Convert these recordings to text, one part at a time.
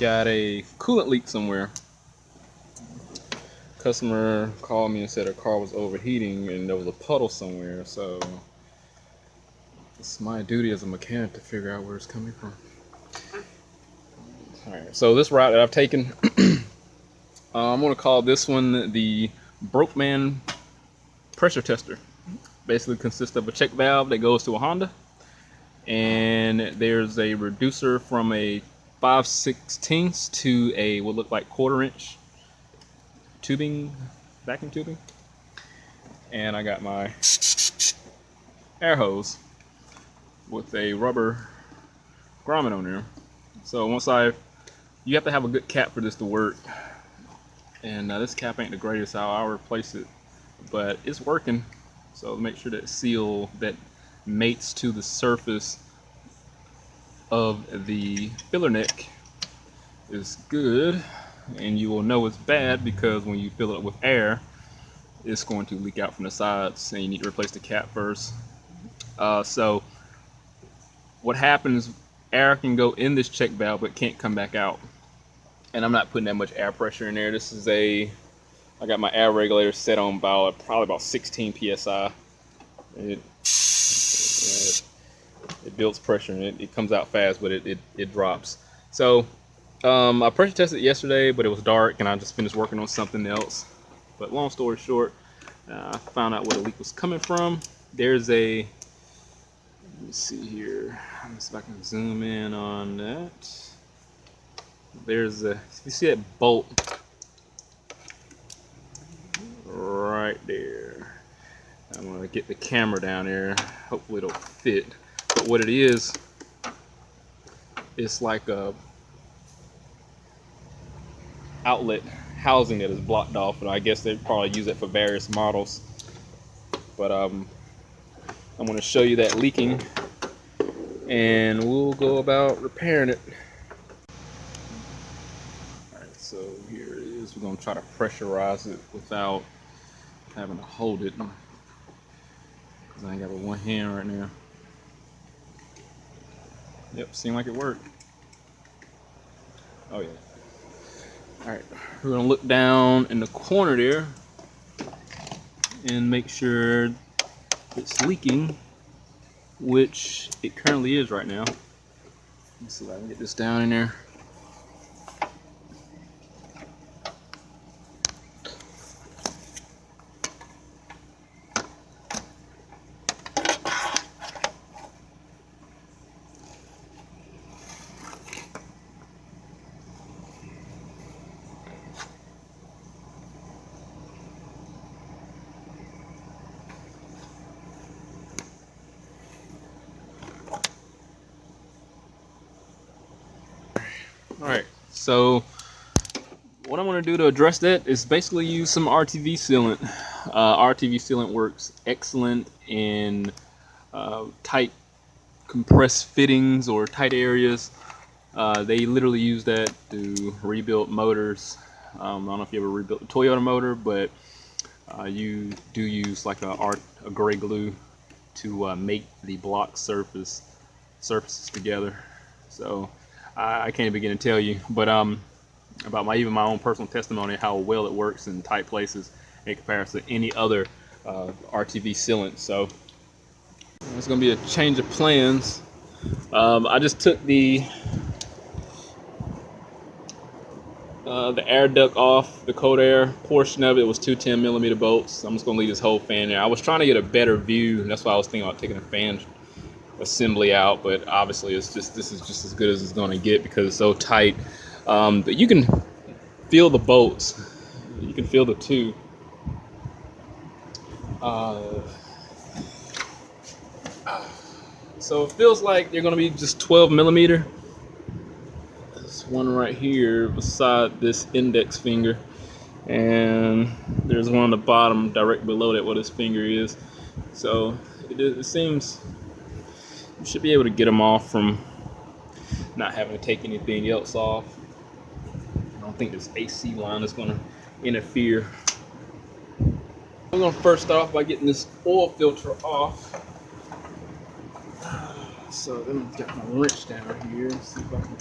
Got a coolant leak somewhere. Customer called me and said her car was overheating and there was a puddle somewhere. So it's my duty as a mechanic to figure out where it's coming from. All right. So this route that I've taken, I'm going to call this one the Broke Man Pressure Tester. Basically consists of a check valve that goes to a Honda, and there's a reducer from a 5/16 to a what look like 1/4 inch tubing, vacuum tubing, and I got my air hose with a rubber grommet on there. So you have to have a good cap for this to work, and this cap ain't the greatest. I'll replace it, but it's working. So make sure that seal that mates to the surface of the filler neck is good, and you will know it's bad because when you fill it up with air, it's going to leak out from the sides, and you need to replace the cap first. So what happens, air can go in this check valve but can't come back out, and I'm not putting that much air pressure in there. I got my air regulator set on probably about 16 psi. It builds pressure and it comes out fast, but it drops. So I pressure tested yesterday, but it was dark and I just finished working on something else. But long story short, I found out where the leak was coming from. Let me see here. Let me see if I can zoom in on that. You see that bolt right there. I'm gonna get the camera down there. Hopefully it'll fit. But what it is, it's like a outlet housing that is blocked off, and I guess they probably use it for various models. But I'm going to show you that leaking, and we'll go about repairing it. All right, so here it is. We're going to try to pressurize it without having to hold it, because I ain't got it with one hand right now. Yep, seemed like it worked. Oh yeah. All right, we're gonna look down in the corner there and make sure it's leaking, which it currently is right now. Let's see if I can get this down in there. Alright, so what I'm going to do to address that is basically use some RTV sealant. RTV sealant works excellent in tight compressed fittings or tight areas. They literally use that to rebuild motors. I don't know if you ever rebuilt a Toyota motor, but you do use like a gray glue to make the block surfaces together. So I can't begin to tell you, but about even my own personal testimony, how well it works in tight places in comparison to any other RTV sealant. So it's going to be a change of plans. I just took the air duct off, the cold air portion of it was 210mm bolts. I'm just going to leave this whole fan there. I was trying to get a better view, and that's why I was thinking about taking the fan assembly out, but obviously this is just as good as it's going to get because it's so tight. But you can feel the bolts, you can feel the two. So it feels like they're going to be just 12mm. There's one right here beside this index finger, and there's one on the bottom direct below that where this finger is. So it seems you should be able to get them off from not having to take anything else off. I don't think this AC line is going to interfere. I'm going to first start off by getting this oil filter off. So then I've got my wrench down here. See if I can.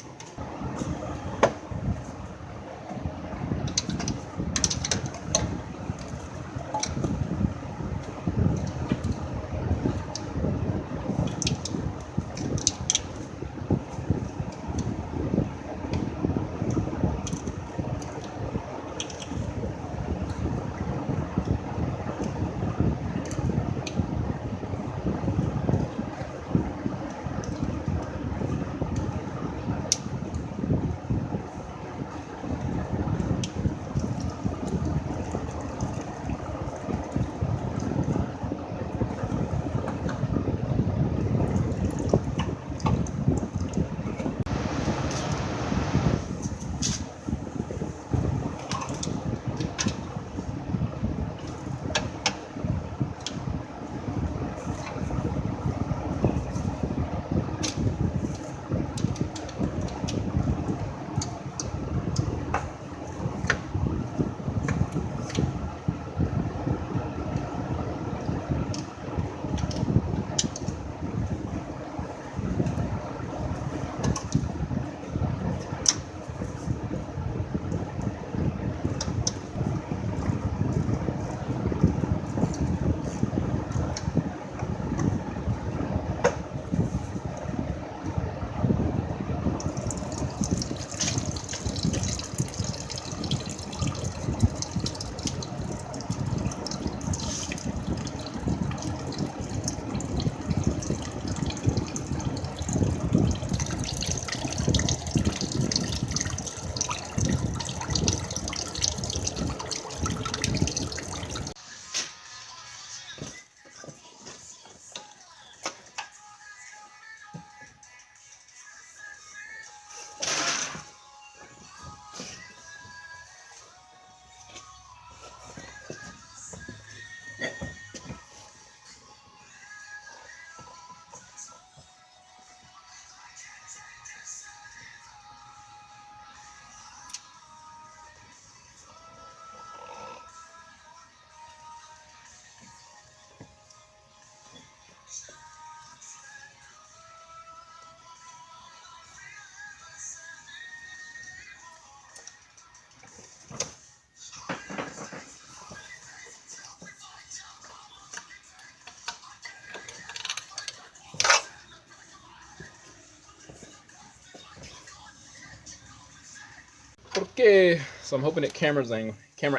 Okay, so I'm hoping that camera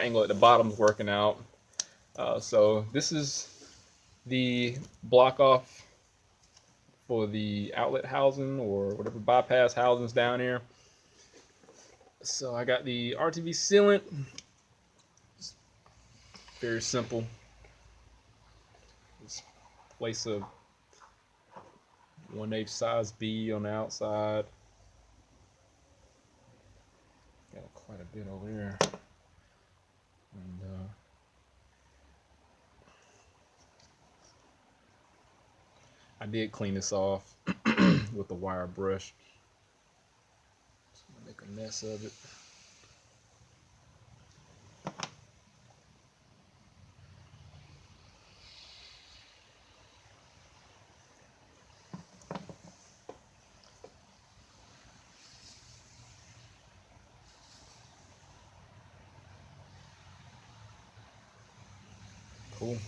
angle at the bottom's working out. So this is the block off for the outlet housing or whatever bypass housings down here. So I got the RTV sealant. It's very simple. Just place a 1/8 size B on the outside. Got quite a bit over there. And I did clean this off with a wire brush. Just gonna make a mess of it. Cool.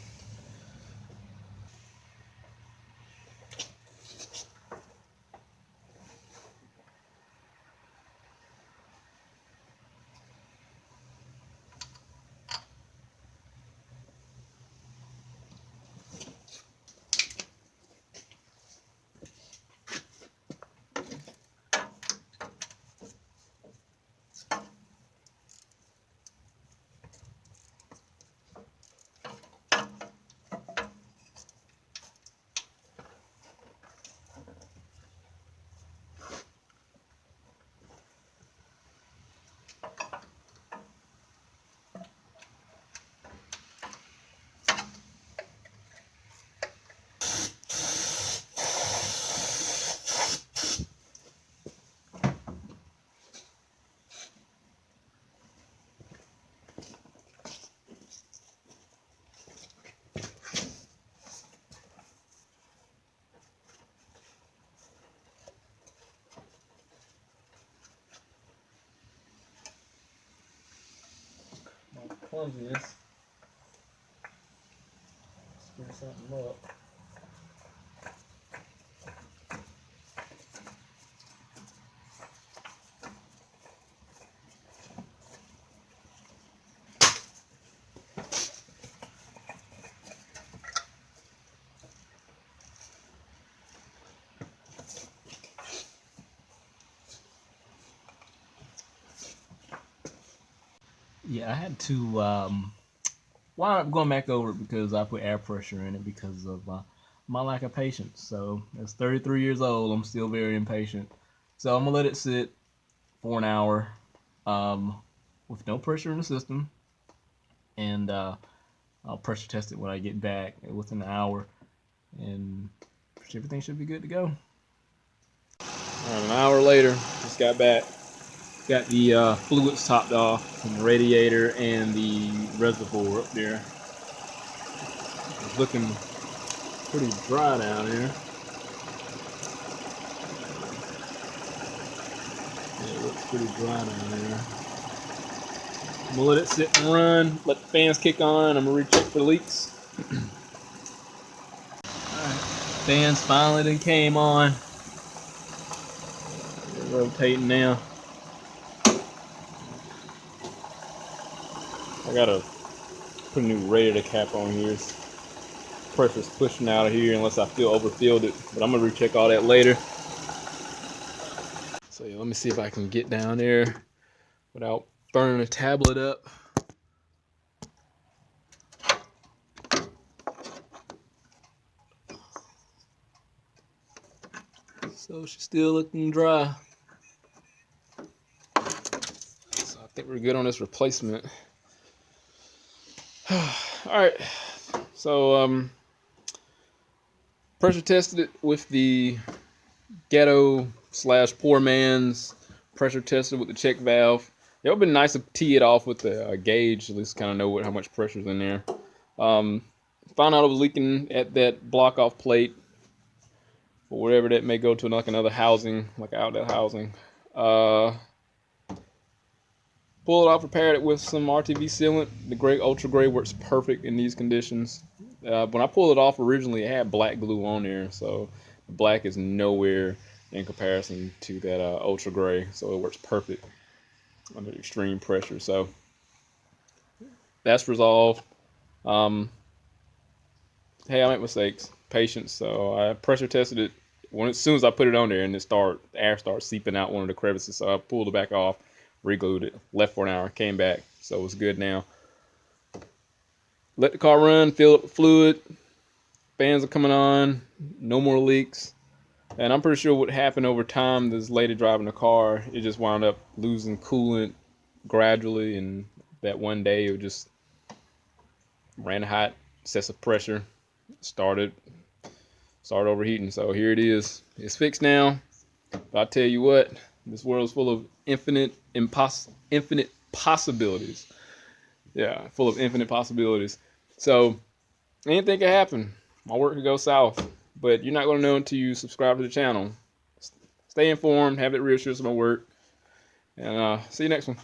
My clumsiness. Screw something up. Yeah, I had to wind up going back over it because I put air pressure in it because of my lack of patience. So, as 33 years old, I'm still very impatient. So, I'm going to let it sit for an hour um, with no pressure in the system. And I'll pressure test it when I get back within an hour. And everything should be good to go. All right, an hour later, just got back. Got the fluids topped off from the radiator and the reservoir up there. It's looking pretty dry down here. Yeah, it looks pretty dry down there. I'm gonna let it sit and run, let the fans kick on. I'm gonna recheck for leaks. Alright, fans finally then came on. They're rotating now. I gotta put a new radiator cap on here. Pressure's pushing out of here unless I feel overfilled it, but I'm gonna recheck all that later. So yeah, let me see if I can get down there without burning the tablet up. So she's still looking dry. So I think we're good on this replacement. All right, so pressure tested it with the ghetto / poor man's pressure tested with the check valve. It would have been nice to tee it off with the gauge, at least kind of know how much pressure's in there. Found out it was leaking at that block off plate, or whatever that may go to, like another housing, like outlet housing. Pulled it off, repaired it with some RTV sealant. The gray, ultra gray, works perfect in these conditions. When I pulled it off originally, it had black glue on there, so the black is nowhere in comparison to that ultra gray, so it works perfect. under extreme pressure. So that's resolved. Um, hey, I make mistakes. Patience. So I pressure tested it as soon as I put it on there, and the air started seeping out one of the crevices. So I pulled it back off, re-glued it, left for an hour, came back. So it's good now. Let the car run, fill up with fluid. Fans are coming on. No more leaks. And I'm pretty sure what happened over time, this lady driving the car, it just wound up losing coolant gradually, and that one day it just ran hot, excessive pressure, started overheating. So here it is. It's fixed now. But I tell you what, this world's full of infinite possibilities. Yeah, full of infinite possibilities. So anything can happen. My work could go south, but you're not going to know until you subscribe to the channel. Stay informed, have that reassurance of my work, and see you next one.